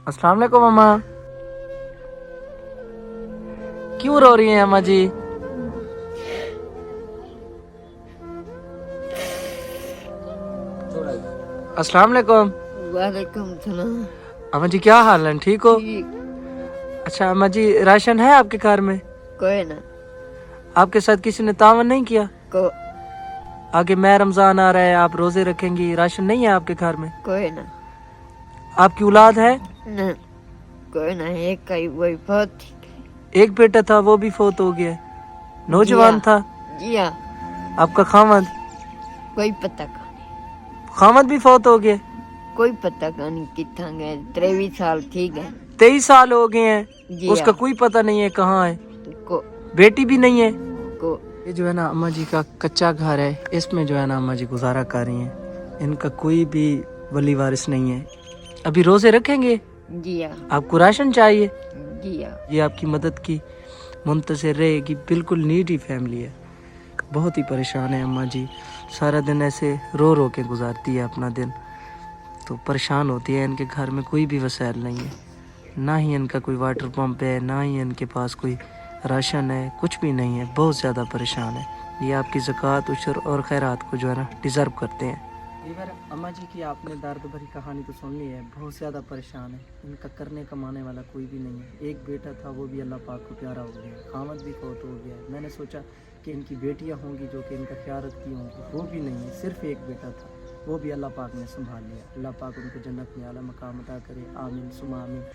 अस्सलाम वालेकुम अम्मा। क्यों रो रही हैं अम्मा जी? अस्सलाम वालेकुम। वालेकुम सलाम। अम्मा जी क्या हाल है, ठीक हो? ठीक। अच्छा अम्मा जी, राशन है आपके घर में? कोई ना आपके साथ किसी ने तावन नहीं किया? को आगे मैं रमजान आ रहा है, आप रोजे रखेंगी, राशन नहीं है आपके घर में? कोई ना आपकी औलाद है? ना कोई ना एक का ही वही बहुत एक बेटा था, वो भी फौत हो गया, नौजवान था। जी हाँ आपका खामद कोई पता का नहीं खामद भी फौत हो गया। कोई पता का नहीं कितना गए 23 साल ठीक है 23 साल हो गए हैं, जी उसका हाँ कोई पता नहीं है कहाँ है, को बेटी भी नहीं है। को ये जो है ना अम्मा जी का कच्चा घर है, इसमें जो है ना अम्मा जी गुजारा कर रही हैं। इनका कोई भी वली वारिस नहीं है। अभी रोजे रखेंगे? जी हाँ आपको राशन चाहिए? जी हाँ ये आपकी मदद की मुंतज़िर रहेगी। बिल्कुल नीडी फैमिली है, बहुत ही परेशान है अम्मा जी। सारा दिन ऐसे रो रो के गुजारती है अपना दिन, तो परेशान होती है। इनके घर में कोई भी वसाइल नहीं है, ना ही इनका कोई वाटर पंप है, ना ही इनके पास कोई राशन है, कुछ भी नहीं है। बहुत ज़्यादा परेशान है। ये आपकी ज़कात उशर और खैरात को जो है ना डिज़र्व करते हैं। बार अम्मा जी की आपने दर्द भरी कहानी तो सुन ली है, बहुत ज़्यादा परेशान है। इनका करने कमाने वाला कोई भी नहीं है। एक बेटा था, वो भी अल्लाह पाक को प्यारा हो गया, खामद भी फौत हो गया। मैंने सोचा कि इनकी बेटियां होंगी जो कि इनका ख्याल रखती होंगी, वो भी नहीं है। सिर्फ एक बेटा था, वो भी अल्लाह पाक ने संभाल लिया। अल्लाह पाक उनको जन्नत में आला मकाम अता करे, आमीन सुमा आमीन।